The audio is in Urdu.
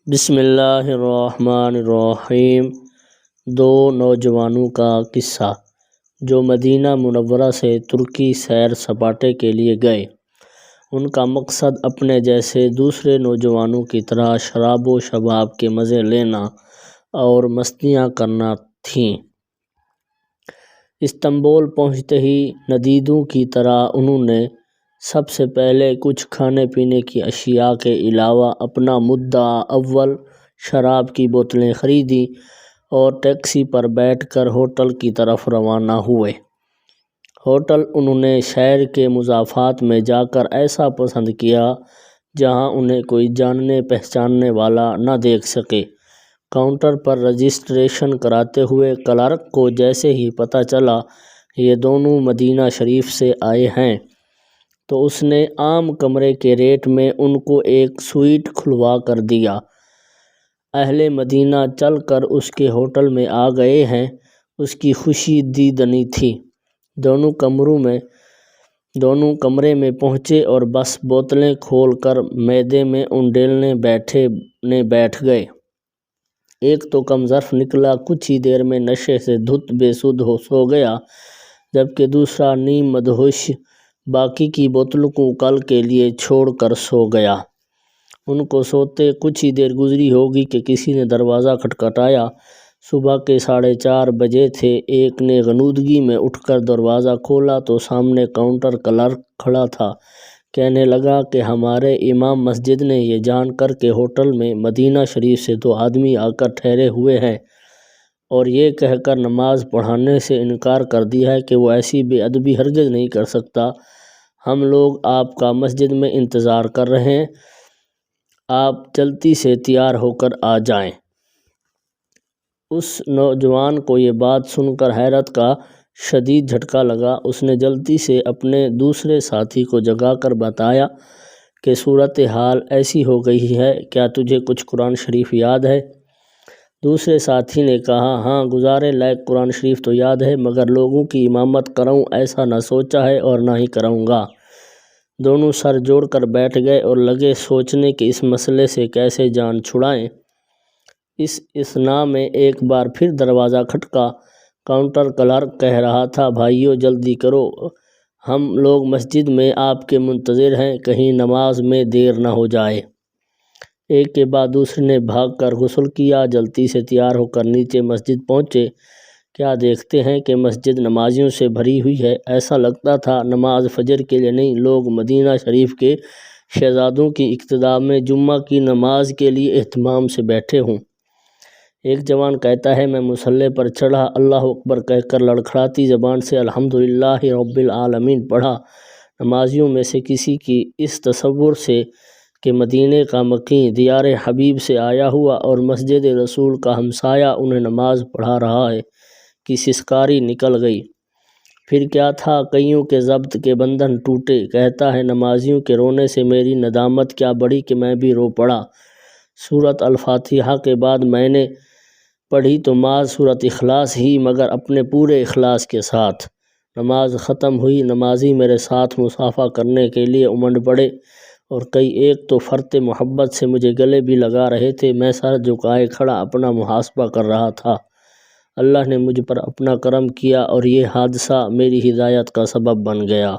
بسم اللہ الرحمن الرحیم۔ دو نوجوانوں کا قصہ جو مدینہ منورہ سے ترکی سیر سپاٹے کے لیے گئے۔ ان کا مقصد اپنے جیسے دوسرے نوجوانوں کی طرح شراب و شباب کے مزے لینا اور مستیاں کرنا تھیں۔ استنبول پہنچتے ہی ندیدوں کی طرح انہوں نے سب سے پہلے کچھ کھانے پینے کی اشیاء کے علاوہ اپنا مدعا اول شراب کی بوتلیں خریدیں اور ٹیکسی پر بیٹھ کر ہوٹل کی طرف روانہ ہوئے۔ ہوٹل انہوں نے شہر کے مضافات میں جا کر ایسا پسند کیا جہاں انہیں کوئی جاننے پہچاننے والا نہ دیکھ سکے۔ کاؤنٹر پر رجسٹریشن کراتے ہوئے کلرک کو جیسے ہی پتہ چلا یہ دونوں مدینہ شریف سے آئے ہیں تو اس نے عام کمرے کے ریٹ میں ان کو ایک سوئٹ کھلوا کر دیا۔ اہل مدینہ چل کر اس کے ہوٹل میں آ گئے ہیں، اس کی خوشی دیدنی تھی۔ دونوں کمرے میں پہنچے اور بس بوتلیں کھول کر میدے میں انڈیلنے بیٹھ گئے۔ ایک تو کم ظرف نکلا، کچھ ہی دیر میں نشے سے دھت بے سدھ سو گیا، جبکہ دوسرا نیم مدہوش باقی کی بوتلوں کو کل کے لیے چھوڑ کر سو گیا۔ ان کو سوتے کچھ ہی دیر گزری ہوگی کہ کسی نے دروازہ کھٹکھٹایا۔ صبح کے 4:30 بجے تھے۔ ایک نے غنودگی میں اٹھ کر دروازہ کھولا تو سامنے کاؤنٹر کلرک کھڑا تھا۔ کہنے لگا کہ ہمارے امام مسجد نے یہ جان کر کہ ہوٹل میں مدینہ شریف سے 2 آدمی آ کر ٹھہرے ہوئے ہیں اور یہ کہہ کر نماز پڑھانے سے انکار کر دیا ہے کہ وہ ایسی بے ادبی ہرگز نہیں کر سکتا۔ ہم لوگ آپ کا مسجد میں انتظار کر رہے ہیں، آپ جلدی سے تیار ہو کر آ جائیں۔ اس نوجوان کو یہ بات سن کر حیرت کا شدید جھٹکا لگا۔ اس نے جلدی سے اپنے دوسرے ساتھی کو جگا کر بتایا کہ صورتحال ایسی ہو گئی ہے، کیا تجھے کچھ قرآن شریف یاد ہے؟ دوسرے ساتھی نے کہا، ہاں، گزارے لائق قرآن شریف تو یاد ہے، مگر لوگوں کی امامت کروں ایسا نہ سوچا ہے اور نہ ہی کروں گا۔ دونوں سر جوڑ کر بیٹھ گئے اور لگے سوچنے کہ اس مسئلے سے کیسے جان چھڑائیں۔ اس اثناء میں ایک بار پھر دروازہ کھٹکا۔ کاؤنٹر کلرک کہہ رہا تھا، بھائیو جلدی کرو، ہم لوگ مسجد میں آپ کے منتظر ہیں، کہیں نماز میں دیر نہ ہو جائے۔ ایک کے بعد دوسرے نے بھاگ کر غسل کیا، جلدی سے تیار ہو کر نیچے مسجد پہنچے۔ کیا دیکھتے ہیں کہ مسجد نمازیوں سے بھری ہوئی ہے۔ ایسا لگتا تھا نماز فجر کے لیے نہیں، لوگ مدینہ شریف کے شہزادوں کی اقتداء میں جمعہ کی نماز کے لیے اہتمام سے بیٹھے ہوں۔ ایک جوان کہتا ہے، میں مصلی پر چڑھا، اللہ اکبر کہہ کر لڑکھڑاتی زبان سے الحمدللہ رب العالمین پڑھا۔ نمازیوں میں سے کسی کی اس تصور سے کہ مدینے کا مقیم دیار حبیب سے آیا ہوا اور مسجد رسول کا ہمسایہ انہیں نماز پڑھا رہا ہے کی سسکاری نکل گئی۔ پھر کیا تھا، کئیوں کے ضبط کے بندھن ٹوٹے۔ کہتا ہے، نمازیوں کے رونے سے میری ندامت کیا بڑھی کہ میں بھی رو پڑا۔ سورۃ الفاتحہ کے بعد میں نے پڑھی تو محض سورۃ اخلاص ہی، مگر اپنے پورے اخلاص کے ساتھ۔ نماز ختم ہوئی، نمازی میرے ساتھ مصافحہ کرنے کے لیے امنڈ پڑے اور کئی ایک تو فرط محبت سے مجھے گلے بھی لگا رہے تھے۔ میں سر جھکائے کھڑا اپنا محاسبہ کر رہا تھا۔ اللہ نے مجھ پر اپنا کرم کیا اور یہ حادثہ میری ہدایت کا سبب بن گیا۔